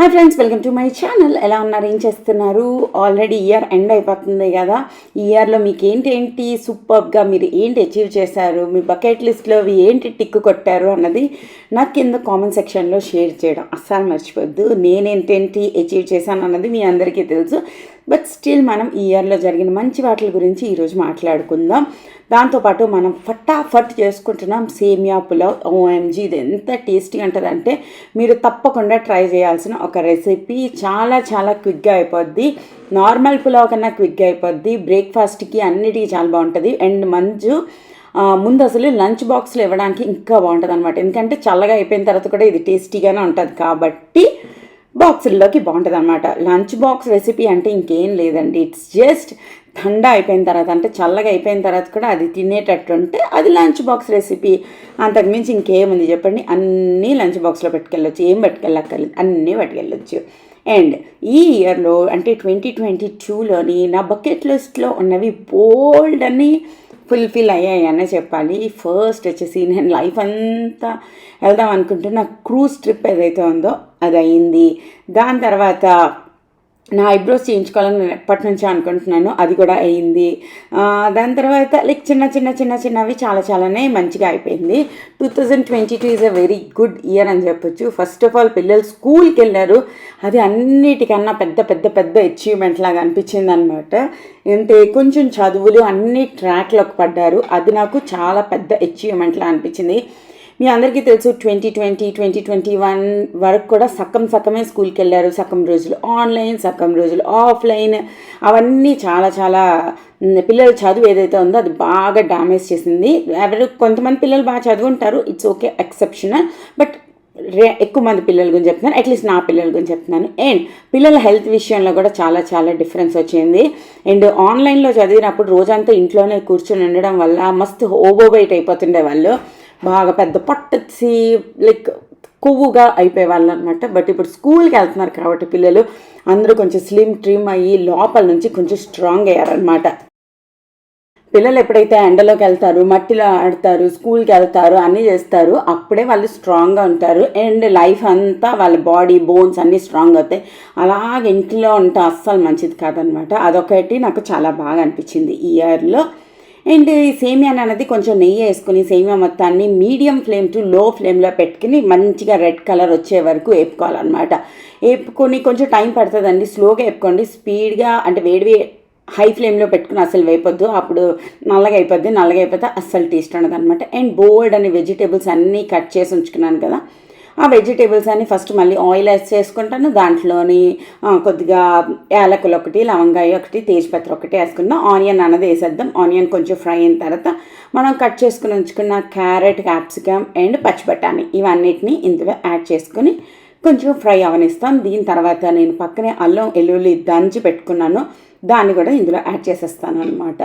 Hi friends, welcome to my channel. ఎలా ఉన్నారు, ఏం చేస్తున్నారు? ఆల్రెడీ ఇయర్ ఎండ్ అయిపోతుంది కదా. ఈ ఇయర్లో మీకు ఏంటి సూపర్గా మీరు ఏంటి అచీవ్ చేశారు, మీ బకెట్ లిస్ట్లో ఏంటి టిక్కు కొట్టారు అన్నది నాకు కింద కామెంట్ సెక్షన్లో షేర్ చేయడం అస్సలు మర్చిపోద్దు. నేనేంటేంటి అచీవ్ చేశాను అన్నది మీ అందరికీ తెలుసు. బట్ స్టిల్ మనం ఈ ఇయర్లో జరిగిన మంచి వాటి గురించి ఈరోజు మాట్లాడుకుందాం. దాంతోపాటు మనం ఫటాఫట్ చేసుకుంటున్నాం సేమియా పులావ్. ఓఎంజీ, ఇది ఎంత టేస్టీ ఉంటుందంటే మీరు తప్పకుండా ట్రై చేయాల్సిన ఒక రెసిపీ. చాలా చాలా క్విక్గా అయిపోద్ది. నార్మల్ పులావ్ కన్నా క్విక్గా అయిపోద్ది. బ్రేక్ఫాస్ట్కి అన్నిటికీ చాలా బాగుంటుంది. అండ్ ముందు అసలు లంచ్ బాక్స్లో ఇవ్వడానికి ఇంకా బాగుంటుంది అనమాట. ఎందుకంటే చల్లగా అయిపోయిన తర్వాత కూడా ఇది టేస్టీగానే ఉంటుంది కాబట్టి బాక్సుల్లోకి బాగుంటుంది అనమాట. లంచ్ బాక్స్ రెసిపీ అంటే ఇంకేం లేదండి. ఇట్స్ జస్ట్ ఠండా అయిపోయిన తర్వాత, అంటే చల్లగా అయిపోయిన తర్వాత కూడా అది తినేటట్టు ఉంటే అది లంచ్ బాక్స్ రెసిపీ. అంతకుమించి ఇంకేముంది చెప్పండి. అన్నీ లంచ్ బాక్స్లో పెట్టుకెళ్ళొచ్చు, ఏం పెట్టుకెళ్ళక్కర్లేదు, అన్నీ పట్టుకెళ్ళొచ్చు. అండ్ ఈ ఇయర్లో అంటే 2022లోని నా బకెట్ లిస్ట్లో ఉన్నవి బోల్డ్ అని ఫుల్ఫిల్ అయ్యాయి అనే చెప్పాలి. ఫస్ట్ వచ్చేసి నేను లైఫ్ అంతా వెళ్దాం అనుకుంటున్న క్రూజ్ ట్రిప్ ఏదైతే ఉందో అది అయింది. దాని తర్వాత నా ఐబ్రోస్ చేయించుకోవాలని నేను ఎప్పటి నుంచో అనుకుంటున్నాను, అది కూడా అయింది. దాని తర్వాత లైక్ చిన్నవి చాలానే మంచిగా అయిపోయింది. 2022 is a very good year అని చెప్పొచ్చు. ఫస్ట్ ఆఫ్ ఆల్ పిల్లలు స్కూల్కి వెళ్ళారు. అది అన్నిటికన్నా పెద్ద అచీవ్మెంట్ లాగా అనిపించింది అనమాట. అంటే కొంచెం చదువులు అన్ని ట్రాక్లోకి పడ్డారు. అది నాకు చాలా పెద్ద అచీవ్మెంట్లా అనిపించింది. మీ అందరికీ తెలుసు 2020, 2021 వరకు కూడా సగమే స్కూల్కి వెళ్ళారు. సగం రోజులు ఆన్లైన్, సగం రోజులు ఆఫ్లైన్. అవన్నీ చాలా పిల్లల చదువు ఏదైతే ఉందో అది బాగా డ్యామేజ్ చేసింది. కొంతమంది పిల్లలు బాగా చదువుంటారు, ఇట్స్ ఓకే, ఎక్సెప్షనల్. బట్ ఎక్కువ మంది పిల్లల గురించి చెప్తున్నాను, అట్లీస్ట్ నా పిల్లల గురించి చెప్తున్నాను. అండ్ పిల్లల హెల్త్ విషయంలో కూడా చాలా డిఫరెన్స్ వచ్చింది. అండ్ ఆన్లైన్లో చదివినప్పుడు రోజంతా ఇంట్లోనే కూర్చొని ఉండడం వల్ల మస్తు ఓవర్వెయిట్ అయిపోతుండే వాళ్ళు. బాగా పెద్ద పొట్టొచ్చి లైక్ కొవ్వుగా అయిపోయేవాళ్ళు అనమాట. బట్ ఇప్పుడు స్కూల్కి వెళ్తున్నారు కాబట్టి పిల్లలు అందరూ కొంచెం స్లిమ్ ట్రిమ్ అయ్యి లోపల నుంచి కొంచెం స్ట్రాంగ్ అయ్యారనమాట. పిల్లలు ఎప్పుడైతే ఎండలోకి వెళ్తారు, మట్టిలో ఆడతారు, స్కూల్కి వెళ్తారు, అన్నీ చేస్తారు, అప్పుడే వాళ్ళు స్ట్రాంగ్గా ఉంటారు. అండ్ లైఫ్ అంతా వాళ్ళ బాడీ బోన్స్ అన్నీ స్ట్రాంగ్ అవుతాయి. అలాగే ఇంట్లో ఉంటే అస్సలు మంచిది కాదనమాట. అదొకటి నాకు చాలా బాగా అనిపించింది ఈ ఇయర్లో. అండ్ ఈ సేమియా అనేది కొంచెం నెయ్యి వేసుకుని సేమియా మొత్తాన్ని మీడియం ఫ్లేమ్ టు లో ఫ్లేమ్లో పెట్టుకుని మంచిగా రెడ్ కలర్ వచ్చే వరకు వేపుకోవాలన్నమాట. వేపుకొని కొంచెం టైం పడుతుందండి, స్లోగా వేపుకోండి. స్పీడ్గా అంటే వేడివి హై ఫ్లేమ్లో పెట్టుకుని అసలు వేపొద్దు, అప్పుడు నల్లగా అయిపోతే అస్సలు టేస్ట్ ఉండదు అనమాట. అండ్ బోల్డ్ అని వెజిటేబుల్స్ అన్నీ కట్ చేసి ఉంచుకున్నాను కదా, ఆ వెజిటేబుల్స్ అన్ని ఫస్ట్ మళ్ళీ ఆయిల్ వేసి చేసుకుంటాను. దాంట్లోని కొద్దిగా యాలకులు ఒకటి, లవంగాయ ఒకటి, తేజ్పత్ర ఒకటి వేసుకుందాం. ఆనియన్ అన్నది వేసేద్దాం. ఆనియన్ కొంచెం ఫ్రై అయిన తర్వాత మనం కట్ చేసుకుని ఉంచుకున్న క్యారెట్, క్యాప్సికమ్ అండ్ పచ్చిబఠానీ ఇవన్నిటిని ఇందులో యాడ్ చేసుకుని కొంచెం ఫ్రై అవనిస్తాం. దీని తర్వాత నేను పక్కనే అల్లం వెల్లుల్లి దంచి పెట్టుకున్నాను, దాన్ని కూడా ఇందులో యాడ్ చేసేస్తాను అనమాట.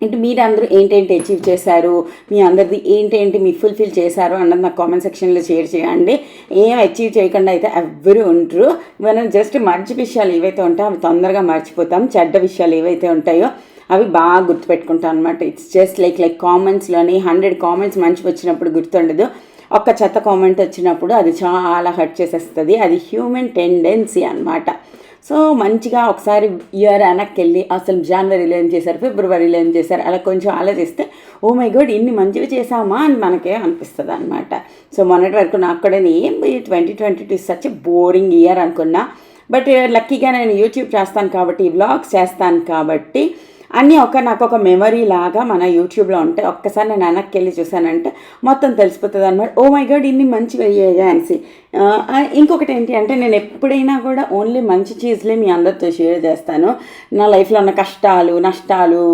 అంటే మీరు అందరూ ఏంటేంటి అచీవ్ చేశారు, మీ అందరిది ఏంటేంటి మీరు ఫుల్ఫిల్ చేశారు అన్నది నాకు కామెంట్ సెక్షన్లో షేర్ చేయండి. ఏం అచీవ్ చేయకుండా అయితే ఎవ్వరూ ఉండరు. మనం జస్ట్ మంచి విషయాలు ఏవైతే ఉంటాయో అవి తొందరగా మర్చిపోతాం. చెడ్డ విషయాలు ఏవైతే ఉంటాయో అవి బాగా గుర్తుపెట్టుకుంటాం అనమాట. ఇట్స్ జస్ట్ లైక్ కామెంట్స్లోని 100 కామెంట్స్ మంచి వచ్చినప్పుడు గుర్తుండదు, ఒక్క చెత్త కామెంట్ వచ్చినప్పుడు అది చాలా హర్ట్ చేసేస్తుంది. అది హ్యూమన్ టెండెన్సీ అనమాట. సో మంచిగా ఒకసారి ఇయర్ వెనక్కి వెళ్ళి అసలు జనవరిలో ఏం చేశారు, ఫిబ్రవరిలో ఏం చేశారు అలా కొంచెం ఆలోచిస్తే ఓ మై గాడ్ ఇన్ని మంచివి చేసామా అని మనకే అనిపిస్తుంది అనమాట. సో మొన్నటి వరకు నాకు కూడా ఏం 2022 సచ్ బోరింగ్ ఇయర్ అనుకున్నా. బట్ లక్కీగా నేను యూట్యూబ్ చేస్తాను కాబట్టి, వ్లాగ్స్ చేస్తాను కాబట్టి అన్నీ నాకు ఒక మెమరీ లాగా మన యూట్యూబ్లో ఉంటాయి. ఒక్కసారి నేను వెనక్కి వెళ్ళి చూసానంటే మొత్తం తెలిసిపోతుంది అనమాట. ఓ మై గాడ్ ఇన్ని మంచివి అయ్యాయా అనేసి. ఇంకొకటి ఏంటి అంటే నేను ఎప్పుడైనా కూడా ఓన్లీ మంచి చీజ్లే మీ అందరితో షేర్ చేస్తాను. నా లైఫ్లో ఉన్న కష్టాలు, నష్టాలు,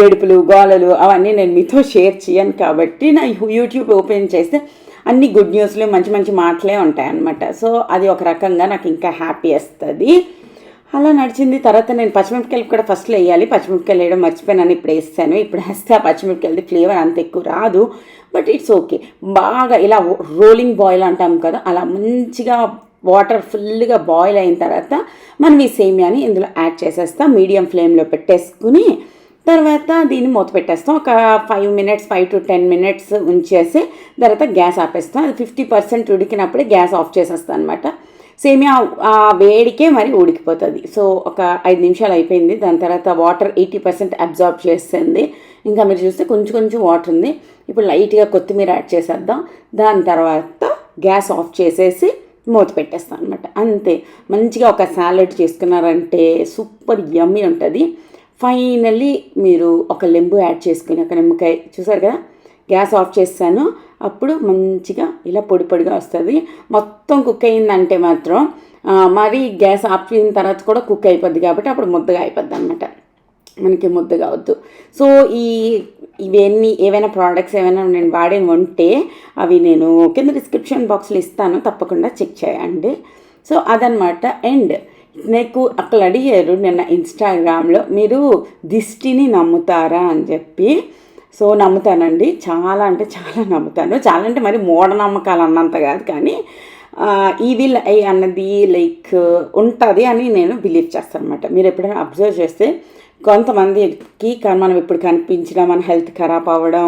ఏడుపులు, గోలలు అవన్నీ నేను మీతో షేర్ చేయను. కాబట్టి నా యూట్యూబ్ ఓపెన్ చేస్తే అన్ని గుడ్ న్యూస్లు, మంచి మాటలే ఉంటాయన్నమాట. సో అది ఒక రకంగా నాకు ఇంకా హ్యాపీ వేస్తుంది. అలా నడిచింది. తర్వాత నేను పచ్చిమిరపకాయలు కూడా ఫస్ట్లో వేయాలి, పచ్చిమిరపకాయలు వేయడం మర్చిపోయాను, ఇప్పుడు వేస్తాను. ఇప్పుడు వేస్తే ఆ పచ్చిమిరపకాయలది ఫ్లేవర్ అంత ఎక్కువ రాదు, బట్ ఇట్స్ ఓకే. బాగా ఇలా రోలింగ్ బాయిల్ అంటాం కదా, అలా మంచిగా వాటర్ ఫుల్గా బాయిల్ అయిన తర్వాత మనం ఈ సేమియాని ఇందులో యాడ్ చేసేస్తాం. మీడియం ఫ్లేమ్లో పెట్టేసుకుని తర్వాత దీన్ని మూత పెట్టేస్తాం. ఒక 5 to 10 minutes ఉంచేసి తర్వాత గ్యాస్ ఆపేస్తాం. అది 50% ఉడికినప్పుడే గ్యాస్ ఆఫ్ చేసేస్తాం అనమాట. సేమియా ఆ వేడికే మరి ఉడికిపోతుంది. సో ఒక 5 నిమిషాలు అయిపోయింది. దాని తర్వాత వాటర్ 80% అబ్జార్బ్ చేస్తుంది. ఇంకా మీరు చూస్తే కొంచెం కొంచెం వాటర్ ఉంది. ఇప్పుడు లైట్గా కొత్తిమీర యాడ్ చేసేద్దాం. దాని తర్వాత గ్యాస్ ఆఫ్ చేసేసి మూత పెట్టేస్తాను అనమాట. అంతే, మంచిగా ఒక సాలెడ్ చేసుకున్నారంటే సూపర్ యమ్మీ ఉంటుంది. ఫైనల్లీ మీరు ఒక లెంబు యాడ్ చేసుకుని, ఒక నిమ్మకాయ చూసారు కదా, గ్యాస్ ఆఫ్ చేస్తాను. అప్పుడు మంచిగా ఇలా పొడి పొడిగా వస్తుంది. మొత్తం కుక్ అయిందంటే మాత్రం మరి గ్యాస్ ఆఫ్ చేసిన తర్వాత కూడా కుక్ అయిపోద్ది కాబట్టి అప్పుడు ముద్దగా అయిపోద్ది అనమాట. మనకి ముద్దగా వద్దు. సో ఇవన్నీ ఏవైనా ప్రోడక్ట్స్ ఏమైనా నేను వాడిన ఉంటే అవి నేను కింద డిస్క్రిప్షన్ బాక్స్లో ఇస్తాను, తప్పకుండా చెక్ చేయండి. సో అదనమాట. అండ్ నాకు అక్కడ అడిగారు నిన్న ఇన్స్టాగ్రామ్లో, మీరు దిష్టిని నమ్ముతారా అని చెప్పి. సో నమ్ముతానండి, చాలా అంటే చాలా నమ్ముతాను. చాలా అంటే మరి మూఢనమ్మకాలు అన్నంత కాదు, కానీ ఈవిల్ ఐ అన్నది లైక్ ఉంటుంది అని నేను బిలీవ్ చేస్తాను అనమాట. మీరు ఎప్పుడైనా అబ్జర్వ్ చేస్తే కొంతమందికి మనం ఎప్పుడు కనిపించినా మన హెల్త్ ఖరాబ్ అవ్వడం,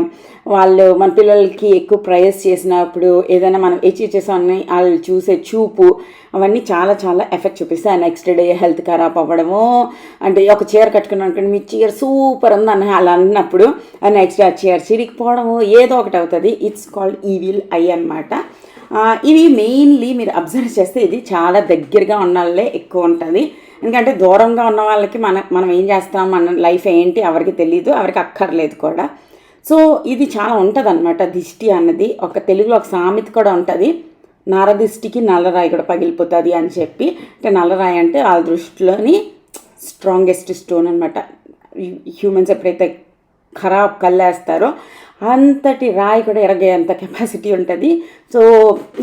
వాళ్ళు మన పిల్లలకి ఎక్కువ ప్రైజ్ చేసినప్పుడు ఏదైనా మనం అచీవ్ చేసామని వాళ్ళు చూసే చూపు, అవన్నీ చాలా చాలా ఎఫెక్ట్ చూపిస్తాయి. నెక్స్ట్ డే హెల్త్ ఖరాబ్ అవ్వడము, అంటే ఒక చీర కట్టుకున్నాను అనుకోండి, మీ చీర సూపర్ ఉంది అని అలా అన్నప్పుడు నెక్స్ట్ డే ఆ చీర చిరిగిపోవడము ఏదో ఒకటి అవుతుంది. ఇట్స్ కాల్డ్ ఈవిల్ ఐ అనమాట. ఇవి మెయిన్లీ మీరు అబ్జర్వ్ చేస్తే ఇది చాలా దగ్గరగా ఉన్న వాళ్ళే ఎక్కువ ఉంటుంది. ఎందుకంటే దూరంగా ఉన్న వాళ్ళకి మనం ఏం చేస్తాం, మన లైఫ్ ఏంటి ఎవరికి తెలియదు, ఎవరికి అక్కర్లేదు కూడా. సో ఇది చాలా ఉంటుంది అనమాట. దిష్టి అన్నది ఒక తెలుగులో ఒక సామెత కూడా ఉంటుంది, నారదిష్టికి నల్లరాయి కూడా పగిలిపోతుంది అని చెప్పి. అంటే నల్లరాయి అంటే ఆ దృష్టిలోని స్ట్రాంగెస్ట్ స్టోన్ అనమాట. హ్యూమన్స్ ఎప్పుడైతే ఖరాబ్ కల్లేస్తారో అంతటి రాయి కూడా ఎరగేంత కెపాసిటీ ఉంటుంది. సో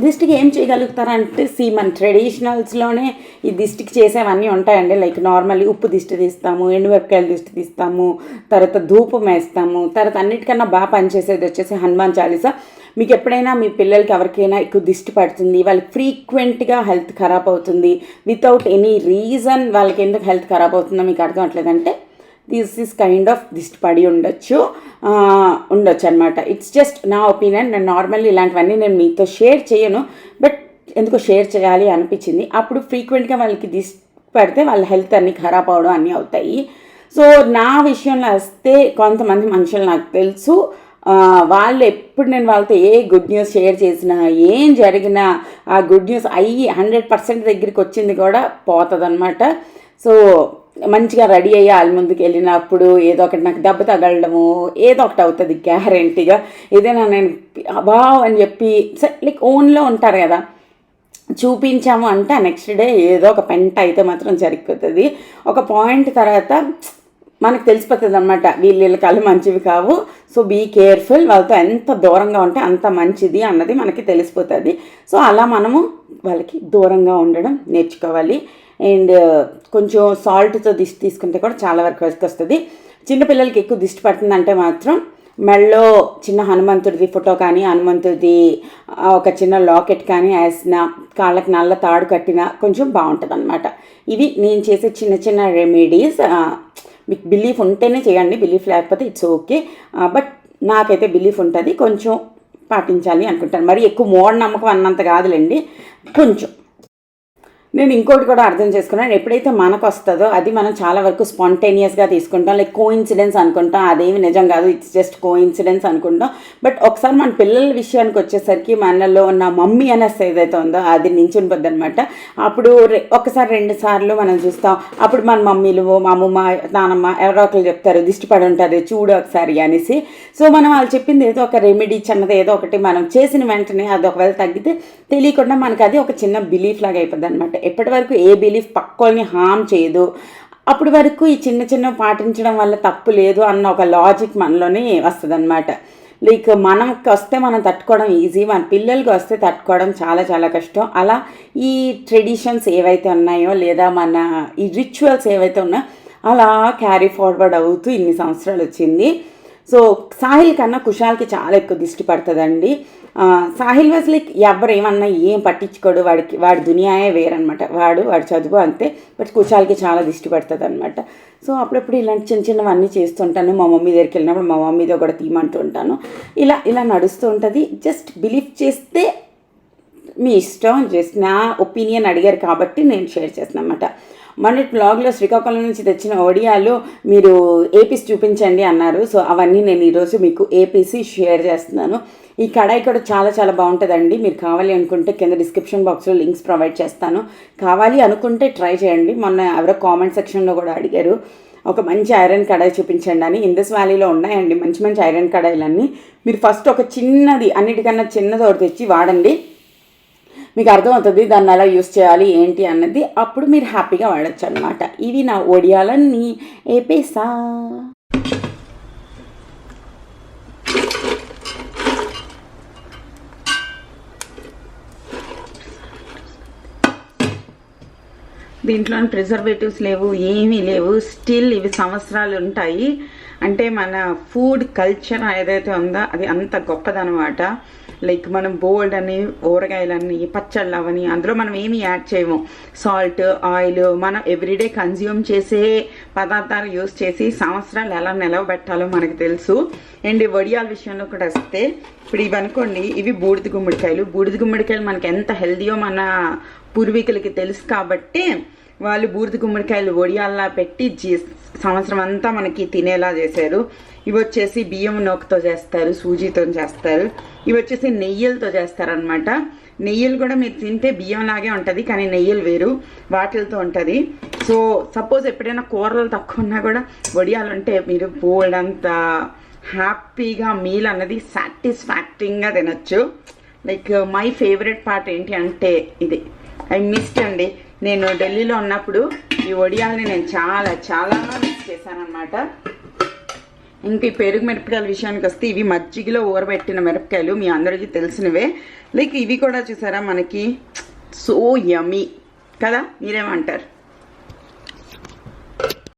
దిష్టికి ఏం చేయగలుగుతారంటే మన ట్రెడిషనల్స్లోనే ఈ దిష్టికి చేసేవన్నీ ఉంటాయండి. లైక్ నార్మల్లీ ఉప్పు దిష్టి తీస్తాము, ఎండుమిరపకాయలు దిష్టి తీస్తాము, తర్వాత ధూపం వేస్తాము. తర్వాత అన్నిటికన్నా బాగా పనిచేసేది వచ్చేసి హనుమాన్ చాలీసా. మీకు ఎప్పుడైనా మీ పిల్లలకి ఎవరికైనా ఎక్కువ దిష్టి పడుతుంది, వాళ్ళకి ఫ్రీక్వెంట్గా హెల్త్ ఖరాబ్ అవుతుంది, వితౌట్ ఎనీ రీజన్ వాళ్ళకి ఎందుకు హెల్త్ ఖరాబ్ అవుతుందో మీకు అర్థం అవట్లేదంటే దిస్ ఈస్ కైండ్ ఆఫ్ దిష్టి పడి ఉండొచ్చు అనమాట. ఇట్స్ జస్ట్ నా ఒపీనియన్. నేను నార్మల్లీ ఇలాంటివన్నీ నేను మీతో షేర్ చేయను, బట్ ఎందుకో షేర్ చేయాలి అనిపించింది. అప్పుడు ఫ్రీక్వెంట్గా వాళ్ళకి దిష్టి పడితే వాళ్ళ హెల్త్ అన్నీ ఖరాబ్ అవడం అన్నీ అవుతాయి. సో నా విషయంలో వస్తే కొంతమంది మనుషులు నాకు తెలుసు, వాళ్ళు ఎప్పుడు నేను వాళ్ళతో ఏ గుడ్ న్యూస్ షేర్ చేసినా, ఏం జరిగినా ఆ గుడ్ న్యూస్ అయ్యి 100% దగ్గరికి వచ్చింది కూడా పోతుంది అనమాట. సో మంచిగా రెడీ అయ్యి వాళ్ళ ముందుకు వెళ్ళినప్పుడు ఏదో ఒకటి నాకు దెబ్బ తగలడము ఏదో ఒకటి అవుతుంది గ్యారెంటీగా. ఏదైనా నేను బావ్ అని చెప్పి లైక్ ఓన్లో ఉంటారు కదా, చూపించాము అంటే నెక్స్ట్ డే ఏదో ఒక పెంట అయితే మాత్రం జరిగిపోతుంది. ఒక పాయింట్ తర్వాత మనకు తెలిసిపోతుంది అనమాట, వీళ్ళ కళ్ళు మంచివి కావు, సో బీ కేర్ఫుల్, వాళ్ళతో ఎంత దూరంగా ఉంటే అంత మంచిది అన్నది మనకి తెలిసిపోతుంది. సో అలా మనము వాళ్ళకి దూరంగా ఉండడం నేర్చుకోవాలి. అండ్ కొంచెం సాల్ట్తో దిష్టి తీసుకుంటే కూడా చాలా వరకు వస్తుంది. చిన్నపిల్లలకి ఎక్కువ దిష్టి పడుతుందంటే మాత్రం మెడలో చిన్న హనుమంతుడిది ఫోటో కానీ, హనుమంతుడిది ఒక చిన్న లాకెట్ కానీ వేసిన, కాళ్ళకి నల్ల తాడు కట్టిన కొంచెం బాగుంటుంది అనమాట. ఇవి నేను చేసే చిన్న చిన్న రెమెడీస్. మీకు బిలీఫ్ ఉంటేనే చేయండి, బిలీఫ్ లేకపోతే ఇట్స్ ఓకే. బట్ నాకైతే బిలీఫ్ ఉంటుంది, కొంచెం పాటించాలి అనుకుంటాను. మరి ఎక్కువ మూఢనమ్మకం అన్నంత కాదులేండి, కొంచెం. నేను ఇంకోటి కూడా అర్థం చేసుకున్నాను, ఎప్పుడైతే మనకు వస్తుందో అది మనం చాలా వరకు స్పాంటేనియస్గా తీసుకుంటాం, లైక్ కోఇన్సిడెన్స్ అనుకుంటాం. అదేమి నిజం కాదు, ఇట్స్ జస్ట్ కోఇన్సిడెన్స్ అనుకుంటాం. బట్ ఒకసారి మన పిల్లల విషయానికి వచ్చేసరికి మనలో ఉన్న మమ్మీ అనేసి ఏదైతే ఉందో అది నించునిపోద్ది అనమాట. అప్పుడు ఒకసారి 2 సార్లు మనం చూస్తాం, అప్పుడు మన మమ్మీలు, మా అమ్మమ్మ, నానమ్మ ఎవరో ఒకరు చెప్తారు దిష్టి పడి ఉంటుంది చూడు ఒకసారి అనేసి. సో మనం వాళ్ళు చెప్పింది ఏదో ఒక రెమెడీ చిన్నది ఏదో ఒకటి మనం చేసిన వెంటనే అది ఒకవేళ తగ్గితే తెలియకుండా మనకు అది ఒక చిన్న బిలీఫ్ లాగా అయిపోద్ది అనమాట. ఎప్పటి వరకు ఏ బిలీఫ్ పక్కోల్ని హామ్ చేయదు, అప్పటి వరకు ఈ చిన్న చిన్న పాటించడం వల్ల తప్పు లేదు అన్న ఒక లాజిక్ మనలోనే వస్తుంది అనమాట. లైక్ మనకి వస్తే మనం తట్టుకోవడం ఈజీ, మన పిల్లలకి వస్తే తట్టుకోవడం చాలా చాలా కష్టం. అలా ఈ ట్రెడిషన్స్ ఏవైతే ఉన్నాయో లేదా మన ఈ రిచువల్స్ ఏవైతే ఉన్నాయో అలా క్యారీ ఫార్వర్డ్ అవుతూ ఇన్ని సంవత్సరాలు వచ్చింది. సో సాహిల్ కన్నా కుషాల్కి చాలా ఎక్కువ దిష్టి పడుతుందండి. సాహిల్ వాజ్ లైక్ ఎవరు ఏమన్నా ఏం పట్టించుకోడు, వాడి దునియాయే వేరనమాట, వాడి చదువు అంతే. బట్ కుషాల్కి చాలా దిష్టి పడుతుంది అనమాట. సో అప్పుడప్పుడు ఇలాంటి చిన్న చిన్నవన్నీ చేస్తుంటాను. మా మమ్మీ దగ్గరికి వెళ్ళినప్పుడు మా మమ్మీతో కూడా తీయమంటూ ఉంటాను. ఇలా నడుస్తూ ఉంటుంది. జస్ట్ బిలీవ్ చేస్తే మీ ఇష్టం, జస్ట్ నా ఒపీనియన్ అడిగారు కాబట్టి నేను షేర్ చేస్తాను అన్నమాట. మొన్నటి బ్లాగ్లో శ్రీకాకుళం నుంచి తెచ్చిన వడియాలు మీరు ఏపీస్ చూపించండి అన్నారు. సో అవన్నీ నేను ఈరోజు మీకు ఏపీసి షేర్ చేస్తున్నాను. ఈ కడాయి కూడా చాలా చాలా బాగుంటుందండి. మీరు కావాలి అనుకుంటే కింద డిస్క్రిప్షన్ బాక్స్లో లింక్స్ ప్రొవైడ్ చేస్తాను. కావాలి అనుకుంటే ట్రై చేయండి. మొన్న ఎవరో కామెంట్ సెక్షన్లో కూడా అడిగారు ఒక మంచి ఐరన్ కడాయి చూపించండి అని. ఇందస్ వ్యాలీలో ఉన్నాయండి మంచి మంచి ఐరన్ కడాయిలన్నీ. మీరు ఫస్ట్ ఒక చిన్నది, అన్నిటికన్నా చిన్నది ఒకటి తెచ్చి వాడండి. మీకు అర్థమవుతుంది దాన్ని ఎలా యూస్ చేయాలి ఏంటి అన్నది. అప్పుడు మీరు హ్యాపీగా వాడచ్చు అనమాట. ఇవి నా వడియాలన్నీ ఏపేసా. దీంట్లో ప్రిజర్వేటివ్స్ లేవు, ఏమీ లేవు. స్టిల్ ఇవి సంవత్సరాలు ఉంటాయి. అంటే మన ఫుడ్ కల్చర్ ఏదైతే ఉందో అది అంత గొప్పదనమాట. లైక్ మనం బోల్డ్ అని ఊరగాయలన్నీ పచ్చళ్ళు అవని అందులో మనం ఏమి యాడ్ చేయము. సాల్ట్, ఆయిల్ మనం ఎవ్రీడే కన్జ్యూమ్ చేసే పదార్థాలు యూస్ చేసి సంవత్సరాలు ఎలా నిలవబెట్టాలో మనకు తెలుసు. అండ్ వడియాల విషయంలో కూడా వస్తే ఇప్పుడు ఇవి అనుకోండి, ఇవి బూడిద గుమ్మడికాయలు. బూడిద గుమ్మడికాయలు మనకి ఎంత హెల్దీయో మన పూర్వీకులకి తెలుసు కాబట్టి వాళ్ళు బూడిద గుమ్మడికాయలు వడియాల్లా పెట్టి సంవత్సరం అంతా మనకి తినేలా చేశారు. ఇవి వచ్చేసి బియ్యం నూకతో చేస్తారు, సూజీతో చేస్తారు. ఇవి వచ్చేసి నెయ్యిలతో చేస్తారనమాట. నెయ్యిలు కూడా మీరు తింటే బియ్యం లాగే ఉంటుంది, కానీ నెయ్యిలు వేరు, వాటిలతో ఉంటుంది. సో సపోజ్ ఎప్పుడైనా కూరలు తక్కువ ఉన్నా కూడా వడియాలు ఉంటే మీరు బోల్డంత హ్యాపీగా మీల్ అన్నది సాటిస్ఫాక్టింగ్గా తినచ్చు. లైక్ మై ఫేవరెట్ పార్ట్ ఏంటి అంటే ఇది ఐ మిస్డ్ అండి. నేను ఢిల్లీలో ఉన్నప్పుడు ఈ వడియాలని నేను చాలా చాలా మిస్ చేశాను అనమాట. ఇంక ఈ పెరుగు మిరపకాయల విషయానికి వస్తే ఇవి మజ్జిగలో ఊరబెట్టిన మిరపకాయలు, మీ అందరికీ తెలిసినవే. లైక్ ఇవి కూడా చూసారా మనకి సో యమ్మీ కదా, మీరేమంటారు?